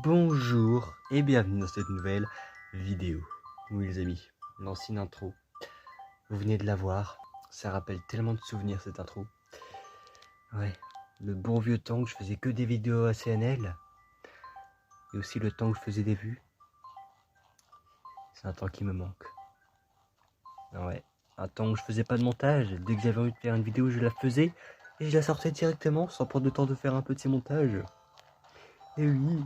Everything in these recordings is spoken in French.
Bonjour et bienvenue dans cette nouvelle vidéo. Oui les amis, l'ancienne intro, vous venez de la voir, ça rappelle tellement de souvenirs cette intro. Ouais, le bon vieux temps où je faisais que des vidéos ACNL, et aussi le temps où je faisais des vues. C'est un temps qui me manque. Ouais, un temps où je faisais pas de montage, dès que j'avais envie de faire une vidéo je la faisais, et je la sortais directement sans prendre le temps de faire un petit montage. Et oui,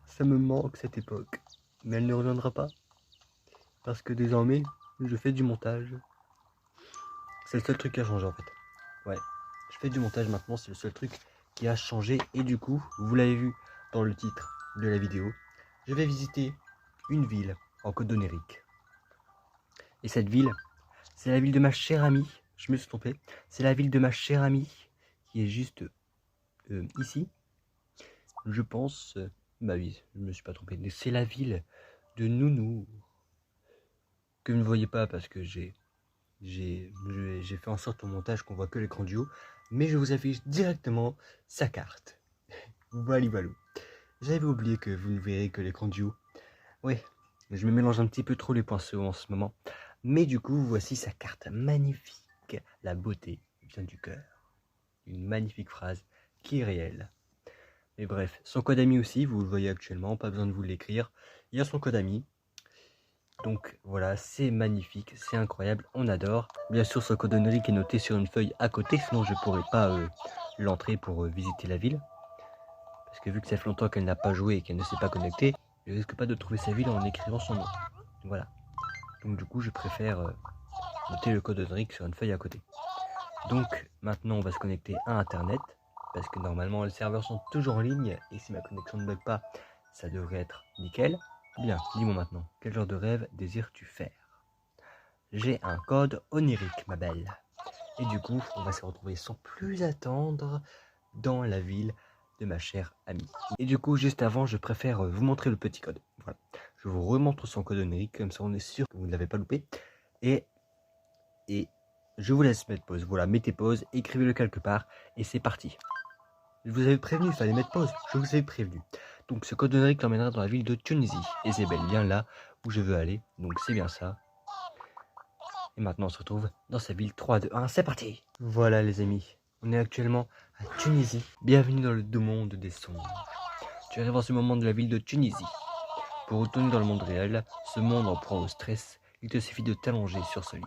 ça me manque cette époque, mais elle ne reviendra pas. Parce que désormais, je fais du montage. C'est le seul truc qui a changé en fait. Ouais, je fais du montage maintenant, c'est le seul truc qui a changé. Et du coup, vous l'avez vu dans le titre de la vidéo, je vais visiter une ville en Côte d'Onérique. Et cette ville, c'est la ville de ma chère amie. Je me suis trompé. C'est la ville de ma chère amie qui est juste ici. Je pense... bah oui, je me suis pas trompé. C'est la ville de Nounour. Que vous ne voyez pas parce que j'ai fait en sorte au montage qu'on voit que l'écran du haut, mais je vous affiche directement sa carte. Voilà, voilà. J'avais oublié que vous ne verrez que l'écran du haut. Oui, je me mélange un petit peu trop les pinceaux en ce moment. Mais du coup, voici sa carte magnifique. La beauté vient du cœur. Une magnifique phrase qui est réelle. Mais bref, son code ami aussi, vous le voyez actuellement, pas besoin de vous l'écrire. Il y a son code ami. Donc voilà, c'est magnifique, c'est incroyable, on adore. Bien sûr, ce code honorique est noté sur une feuille à côté, sinon je ne pourrais pas l'entrer pour visiter la ville. Parce que vu que ça fait longtemps qu'elle n'a pas joué et qu'elle ne s'est pas connectée, je risque pas de trouver sa ville en écrivant son nom. Voilà. Donc du coup, je préfère noter le code honorique sur une feuille à côté. Donc maintenant, on va se connecter à Internet, parce que normalement, les serveurs sont toujours en ligne, et si ma connexion ne bug pas, ça devrait être nickel. Bien, dis-moi maintenant, quel genre de rêve désires-tu faire? J'ai un code onirique, ma belle. Et du coup, on va se retrouver sans plus attendre dans la ville de ma chère amie. Et du coup, juste avant, je préfère vous montrer le petit code. Voilà. Je vous remontre son code onirique, comme ça on est sûr que vous ne l'avez pas loupé. Et je vous laisse mettre pause. Voilà, mettez pause, écrivez-le quelque part, et c'est parti. Je vous avais prévenu, il fallait mettre pause. Je vous avais prévenu. Donc ce code onirique l'emmènera dans la ville de Tunisie. Et c'est bel bien là où je veux aller. Donc c'est bien ça. Et maintenant on se retrouve dans sa ville. 3, 2, 1, c'est parti. Voilà les amis, on est actuellement à Tunisie. Bienvenue dans le doux monde des songes. Tu arrives en ce moment de la ville de Tunisie. Pour retourner dans le monde réel, ce monde en proie au stress, il te suffit de t'allonger sur ce lit.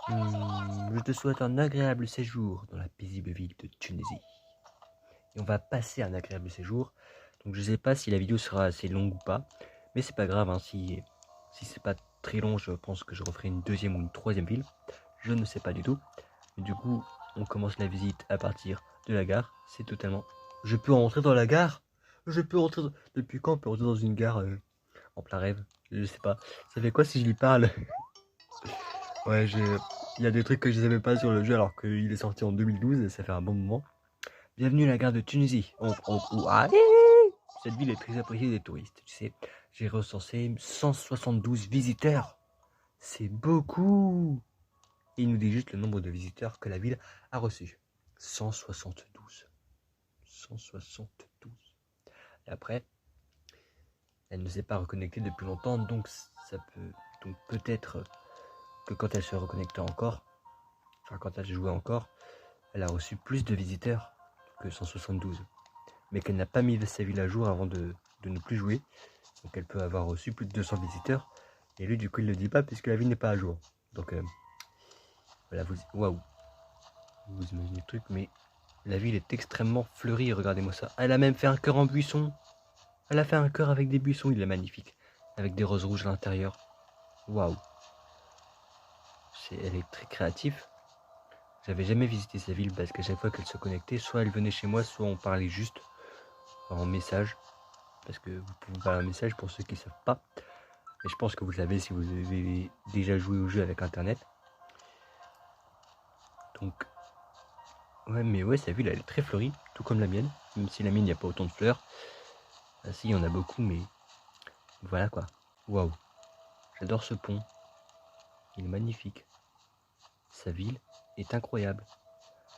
Je te souhaite un agréable séjour dans la paisible ville de Tunisie. Et on va passer un agréable séjour. Donc je sais pas si la vidéo sera assez longue ou pas, mais c'est pas grave, hein, si c'est pas très long, je pense que je referai une deuxième ou une troisième ville. Je ne sais pas du tout. Mais du coup, on commence la visite à partir de la gare. C'est totalement... Je peux rentrer dans la gare? Je peux rentrer... Depuis quand on peut rentrer dans une gare en plein rêve? Je sais pas. Ça fait quoi si je lui parle? Ouais, il y a des trucs que je savais pas sur le jeu alors qu'il est sorti en 2012 et ça fait un bon moment. Bienvenue à la gare de Tunisie. Cette ville est très appréciée des touristes. Tu sais, j'ai recensé 172 visiteurs. C'est beaucoup. Et il nous dit juste le nombre de visiteurs que la ville a reçu. 172. 172. Et après, elle ne s'est pas reconnectée depuis longtemps, donc ça peut... Donc peut-être que quand elle se reconnecta encore, enfin quand elle jouait encore, elle a reçu plus de visiteurs que 172. Mais qu'elle n'a pas mis sa ville à jour avant de ne plus jouer. Donc elle peut avoir reçu plus de 200 visiteurs. Et lui, du coup, il ne le dit pas puisque la ville n'est pas à jour. Donc voilà, waouh. Vous imaginez le truc, mais la ville est extrêmement fleurie. Regardez-moi ça. Elle a même fait un cœur en buisson. Elle a fait un cœur avec des buissons. Il est magnifique. Avec des roses rouges à l'intérieur. Waouh. Elle est très créative. J'avais jamais visité sa ville parce qu'à chaque fois qu'elle se connectait, soit elle venait chez moi, soit on parlait juste en message. Parce que vous pouvez parler un message pour ceux qui ne savent pas. Et je pense que vous le savez si vous avez déjà joué au jeu avec internet. Donc, ouais, mais ouais, sa ville elle est très fleurie, tout comme la mienne. Même si la mienne, il n'y a pas autant de fleurs. Ah si, il y en a beaucoup, mais voilà quoi. Waouh, j'adore ce pont. Il est magnifique. Sa ville est incroyable.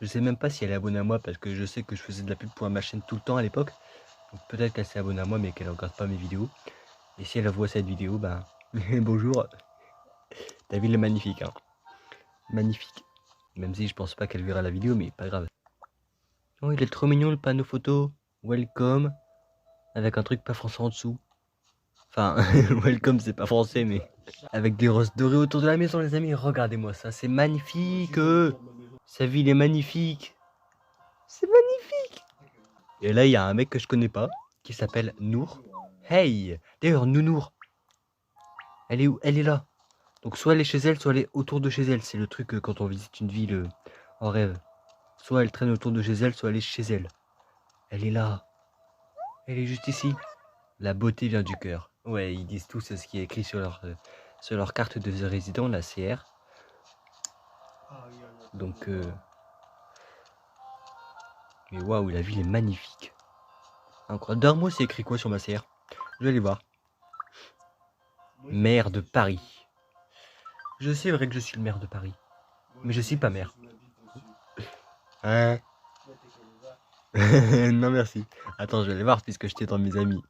Je sais même pas si elle est abonnée à moi parce que je sais que je faisais de la pub pour ma chaîne tout le temps à l'époque. Donc peut-être qu'elle s'est abonnée à moi mais qu'elle ne regarde pas mes vidéos. Et si elle voit cette vidéo, ben bonjour. Ta ville est magnifique, hein. Magnifique. Même si je pense pas qu'elle verra la vidéo, mais pas grave. Oh, il est trop mignon le panneau photo. Welcome. Avec un truc pas français en dessous. Enfin, welcome c'est pas français, mais... Avec des roses dorées autour de la maison, les amis. Regardez-moi ça, c'est magnifique. Sa ville est magnifique. C'est magnifique. Et là, il y a un mec que je connais pas, qui s'appelle Nour. Hey. D'ailleurs, Nounour. Elle est où? Elle est là. Donc soit elle est chez elle, soit elle est autour de chez elle. C'est le truc quand on visite une ville en rêve. Soit elle traîne autour de chez elle, soit elle est chez elle. Elle est là. Elle est juste ici. La beauté vient du cœur. Ouais, ils disent tous ce qui est écrit sur leur carte de résident, la CR. Donc, mais waouh, la ville est magnifique. Incroyable. Darmo, c'est écrit quoi sur ma CR? Je vais aller voir. Maire de Paris. Je sais vrai que je suis le maire de Paris. Mais je suis pas maire. Hein? Non merci. Attends, je vais aller voir puisque j'étais dans mes amis.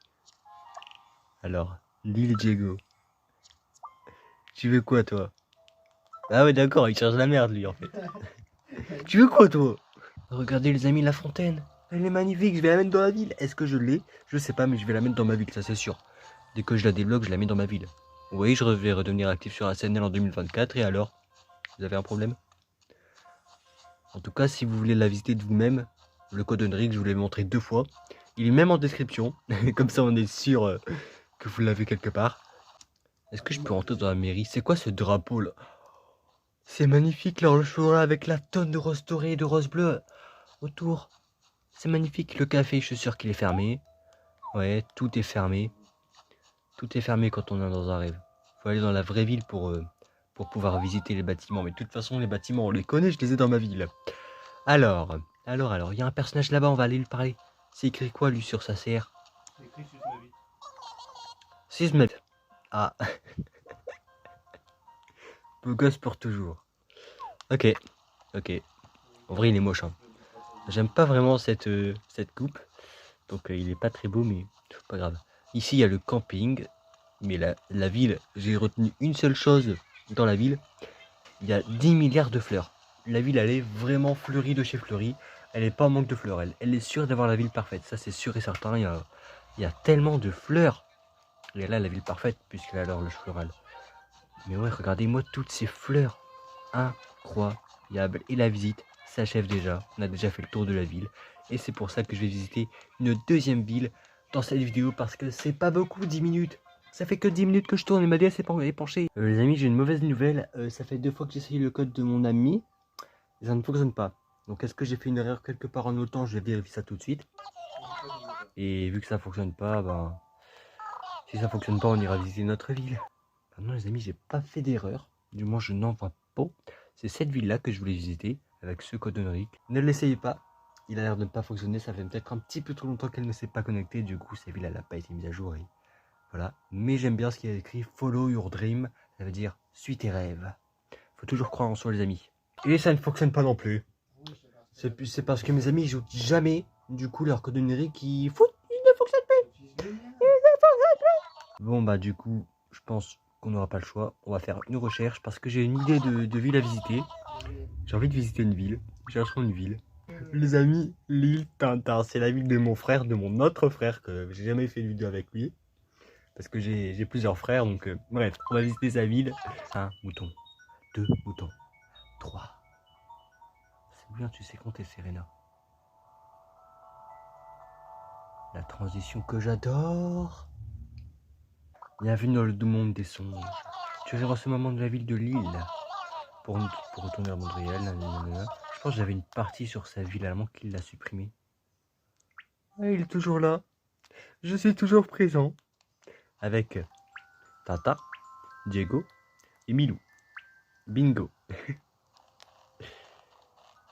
Alors, Lil Diego. Tu veux quoi toi? Ah ouais d'accord, il cherche la merde lui en fait. Tu veux quoi toi? Regardez les amis, la fontaine. Elle est magnifique, je vais la mettre dans la ville. Est-ce que je l'ai? Je sais pas, mais je vais la mettre dans ma ville, ça c'est sûr. Dès que je la débloque, je la mets dans ma ville. Oui, je vais redevenir actif sur SNL en 2024 et alors? Vous avez un problème? En tout cas, si vous voulez la visiter de vous-même, le code Unreal, je vous l'ai montré 2 fois. Il est même en description, comme ça on est sûr que vous l'avez quelque part. Est-ce que je peux rentrer dans la mairie? C'est quoi ce drapeau là? C'est magnifique l'horloge florale avec la tonne de roses dorées et de roses bleues autour. C'est magnifique. Le café, je suis sûr qu'il est fermé. Ouais, tout est fermé. Tout est fermé quand on est dans un rêve. Faut aller dans la vraie ville pour pouvoir visiter les bâtiments. Mais de toute façon, les bâtiments, on les connaît, je les ai dans ma ville. Alors, il y a un personnage là-bas, on va aller lui parler. C'est écrit quoi, lui, sur sa CR? C'est écrit Sismet. Ah. Beau gosse pour toujours. Ok. En vrai, il est moche, hein. J'aime pas vraiment cette coupe. Donc, il est pas très beau, mais pas grave. Ici, il y a le camping. Mais la ville, j'ai retenu une seule chose dans la ville. Il y a 10 milliards de fleurs. La ville, elle est vraiment fleurie de chez fleurie. Elle n'est pas en manque de fleurs. Elle est sûre d'avoir la ville parfaite. Ça, c'est sûr et certain. Il y a tellement de fleurs. Et là, la ville parfaite, puisqu'elle a l'horloge florale. Mais ouais, regardez-moi toutes ces fleurs. Incroyable. Et la visite s'achève déjà. On a déjà fait le tour de la ville. Et c'est pour ça que je vais visiter une deuxième ville dans cette vidéo. Parce que c'est pas beaucoup, 10 minutes. Ça fait que 10 minutes que je tourne et ma DS est penchée. Les amis, j'ai une mauvaise nouvelle. Ça fait 2 fois que j'ai essayé le code de mon ami. Et ça ne fonctionne pas. Donc est-ce que j'ai fait une erreur quelque part en autant? Je vais vérifier ça tout de suite. Et vu que ça ne fonctionne pas, ben... Si ça fonctionne pas, on ira visiter notre ville. Non les amis, j'ai pas fait d'erreur. Du moins, je n'en vois pas. C'est cette ville-là que je voulais visiter avec ce code Henrik. Ne l'essayez pas. Il a l'air de ne pas fonctionner. Ça fait peut-être un petit peu trop longtemps qu'elle ne s'est pas connectée. Du coup, cette ville, elle n'a pas été mise à jour. Et voilà. Mais j'aime bien ce qu'il y a écrit. Follow your dream. Ça veut dire suis tes rêves. Faut toujours croire en soi, les amis. Et ça ne fonctionne pas non plus. C'est parce que mes amis ils jouent jamais. Du coup, leur code numérique, il ne fonctionne plus. Bon, bah, du coup, je pense qu'on n'aura pas le choix. On va faire une recherche parce que j'ai une idée de ville à visiter. J'ai envie de visiter une ville. Cherchons une ville. Les amis, l'île Tintin, c'est la ville de mon frère, de mon autre frère, que j'ai jamais fait de vidéo avec lui. Parce que j'ai plusieurs frères, donc bref, on va visiter sa ville. 1 mouton, 2 moutons, 3. C'est bien, tu sais compter, Serena. La transition que j'adore. Bienvenue dans le monde des songes. Tu verras ce moment de la ville de Lille. Pour retourner à Montréal. Je pense que j'avais une partie sur sa ville allemand qu'il l'a supprimée. Ah, il est toujours là. Je suis toujours présent. Avec Tata, Diego et Milou. Bingo.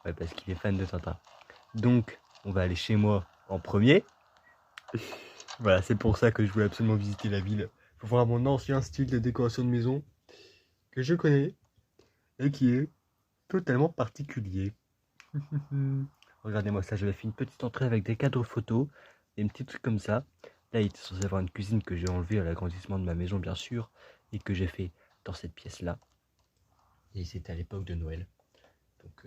Ouais, parce qu'il est fan de Tintin. Donc, on va aller chez moi en premier. Voilà, c'est pour ça que je voulais absolument visiter la ville. Pour voir mon ancien style de décoration de maison que je connais et qui est totalement particulier. Regardez-moi ça, j'avais fait une petite entrée avec des cadres photos. Des petits trucs comme ça. Là, il était censé avoir une cuisine que j'ai enlevée à l'agrandissement de ma maison, bien sûr, et que j'ai fait dans cette pièce-là. Et c'était à l'époque de Noël. Donc,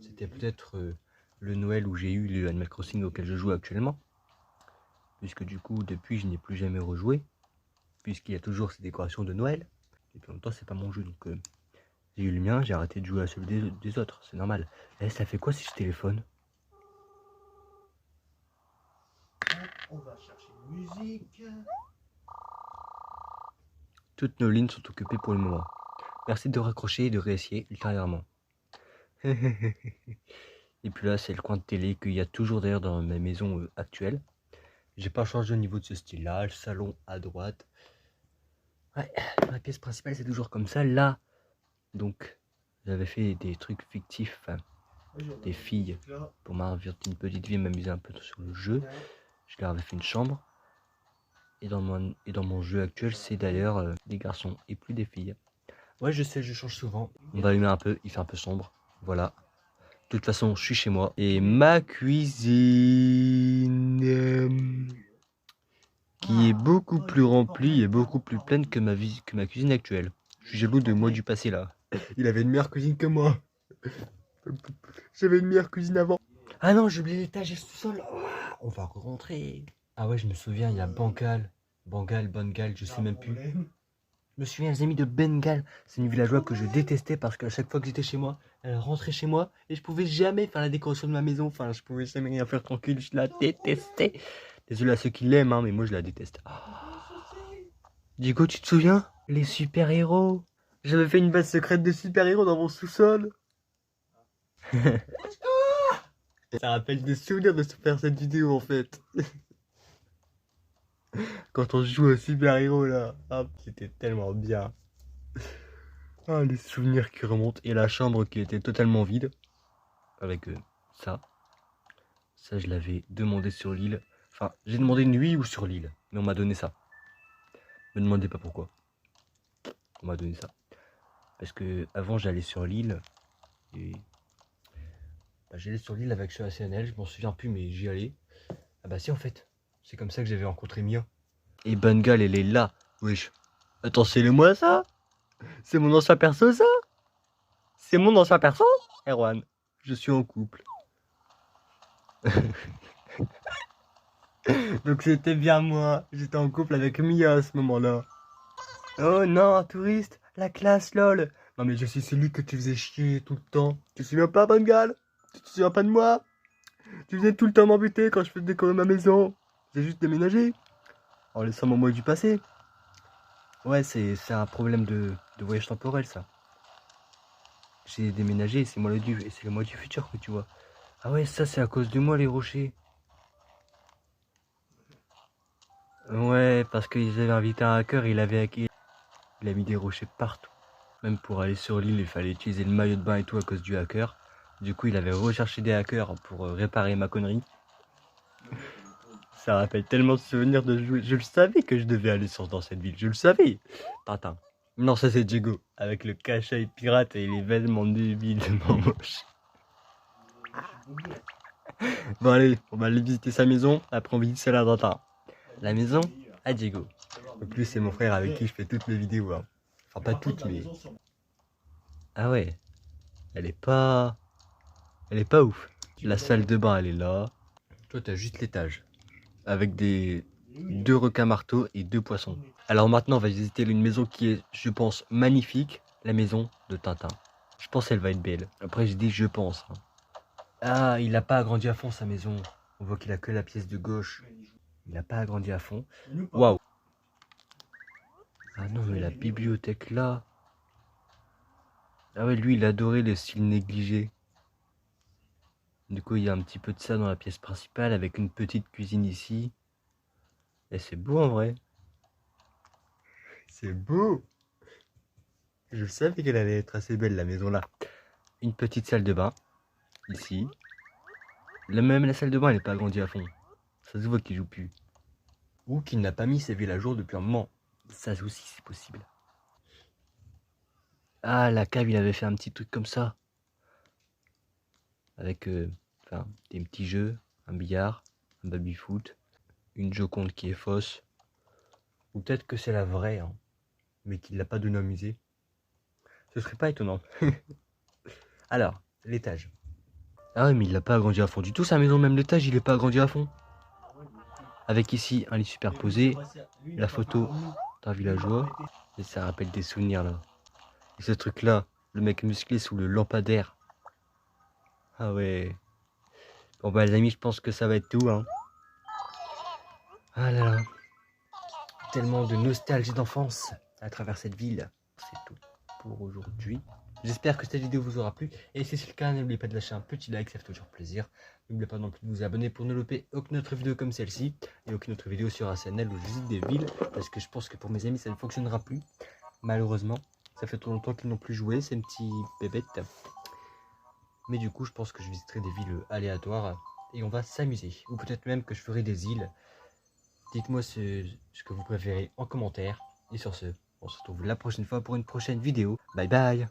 c'était peut-être le Noël où j'ai eu le Animal Crossing auquel je joue actuellement. Puisque du coup, depuis, je n'ai plus jamais rejoué. Puisqu'il y a toujours ces décorations de Noël. Et puis en même temps, c'est pas mon jeu. Donc, j'ai eu le mien, j'ai arrêté de jouer à celui des autres. C'est normal. Eh, ça fait quoi si je téléphone? On va chercher une musique. Toutes nos lignes sont occupées pour le moment. Merci de raccrocher et de réessayer ultérieurement. Et puis là, c'est le coin de télé qu'il y a toujours d'ailleurs dans ma maison actuelle. J'ai pas changé au niveau de ce style-là. Le salon à droite. Ouais, la pièce principale, c'est toujours comme ça. Là, donc, j'avais fait des trucs fictifs, enfin, des filles, pour m'inviter une petite vie et m'amuser un peu sur le jeu. Je leur avais fait une chambre. Et dans mon jeu actuel, c'est d'ailleurs des garçons et plus des filles. Ouais, je sais, je change souvent. On va allumer un peu, il fait un peu sombre. Voilà. De toute façon, je suis chez moi. Et ma cuisine, qui est beaucoup plus remplie et beaucoup plus pleine que ma cuisine actuelle. Je suis jaloux de moi du passé là. Il avait une meilleure cuisine que moi. J'avais une meilleure cuisine avant. Ah non, j'ai oublié l'étage et le sous-sol. On va rentrer. Ah ouais, je me souviens, il y a Bangal, je sais même plus. Je me souviens, les amis de Bengal. C'est une villageoise que je détestais parce qu'à chaque fois que j'étais chez moi, elle rentrait chez moi et je pouvais jamais faire la décoration de ma maison. Enfin, je pouvais jamais rien faire tranquille. Je la détestais. Désolé à ceux qui l'aiment, hein, mais moi je la déteste. Diego, tu te souviens? Les super-héros. J'avais fait une base secrète de super-héros dans mon sous-sol. Ça rappelle des souvenirs de se faire cette vidéo en fait. Quand on joue au super-héros là. Ah, c'était tellement bien. Ah, les souvenirs qui remontent. Et la chambre qui était totalement vide. Avec ça. Ça, je l'avais demandé sur l'île. Enfin, j'ai demandé une nuit ou sur l'île. Mais on m'a donné ça. Me demandez pas pourquoi. On m'a donné ça. Parce que avant j'allais sur l'île. Et j'allais sur l'île avec ce ACNL. Je m'en souviens plus, mais j'y allais. Ah bah si, en fait. C'est comme ça que j'avais rencontré Mia. Et Bengal, elle est là. Wesh. Attends, c'est le moi ça? C'est mon ancien perso ça? C'est mon ancien perso? Erwan, je suis en couple. Donc c'était bien moi. J'étais en couple avec Mia à ce moment-là. Oh non, touriste, la classe lol. Non mais je suis celui que tu faisais chier tout le temps. Tu te souviens pas, Bengal? Tu te souviens pas de moi? Tu venais tout le temps m'embêter quand je faisais décorer ma maison. J'ai juste déménagé. En laissant mon moi du passé. Ouais, c'est un problème de voyage temporel ça. J'ai déménagé et c'est le moi du futur que tu vois. Ah ouais, ça c'est à cause de moi les rochers. Ouais, parce qu'ils avaient invité un hacker, il a mis des rochers partout. Même pour aller sur l'île, il fallait utiliser le maillot de bain et tout à cause du hacker. Du coup, il avait recherché des hackers pour réparer ma connerie. Ça rappelle tellement de souvenirs de jouer. Je le savais que je devais aller dans cette ville, je le savais. Tintin. Non, ça c'est Diego, avec le cache-œil pirate et les vêtements débilement moches. Bon allez, on va aller visiter sa maison, après on visite celle à Tintin. La maison à Diego. En plus, c'est mon frère avec qui je fais toutes mes vidéos. Hein. Enfin, pas toutes, mais... Ah ouais, elle est pas ouf. La salle de bain, elle est là. Toi, t'as juste l'étage. Avec deux requins marteaux et 2 poissons. Alors maintenant, on va visiter une maison qui est, je pense, magnifique. La maison de Tintin. Je pense qu'elle va être belle. Après, je dis je pense. Hein. Ah, il n'a pas agrandi à fond sa maison. On voit qu'il a que la pièce de gauche. Il n'a pas agrandi à fond. Waouh. Ah non, mais la bibliothèque là. Ah ouais, lui, il adorait le style négligé. Du coup, il y a un petit peu de ça dans la pièce principale avec une petite cuisine ici. Et c'est beau en vrai. C'est beau. Je savais qu'elle allait être assez belle la maison là. Une petite salle de bain. Ici. Même la salle de bain, elle n'est pas agrandie à fond. Ça se voit qu'il joue plus. Ou qu'il n'a pas mis ses villes à jour depuis un moment. Ça aussi, c'est possible. Ah, la cave, il avait fait un petit truc comme ça. Avec des petits jeux, un billard, baby-foot, une Joconde qui est fausse, ou peut-être que c'est la vraie, hein, mais qu'il l'a pas donnée au musée. Ce serait pas étonnant. Alors, l'étage. Ah ouais, mais il l'a pas agrandi à fond du tout sa maison, même l'étage il est pas agrandi à fond. Avec ici un lit superposé, la photo d'un villageois, et ça rappelle des souvenirs là. Et ce truc là, le mec musclé sous le lampadaire. Ah ouais. Bon bah les amis, je pense que ça va être tout, hein. Ah là là. Tellement de nostalgie d'enfance à travers cette ville. C'est tout pour aujourd'hui. J'espère que cette vidéo vous aura plu. Et si c'est le cas, n'oubliez pas de lâcher un petit like, ça fait toujours plaisir. N'oubliez pas non plus de vous abonner pour ne louper aucune autre vidéo comme celle-ci. Et aucune autre vidéo sur ACNL où je visite des villes. Parce que je pense que pour mes amis, ça ne fonctionnera plus. Malheureusement, ça fait trop longtemps qu'ils n'ont plus joué, ces petits bébêtes. Mais du coup, je pense que je visiterai des villes aléatoires. Et on va s'amuser. Ou peut-être même que je ferai des îles. Dites-moi ce que vous préférez en commentaire. Et sur ce, on se retrouve la prochaine fois pour une prochaine vidéo. Bye bye!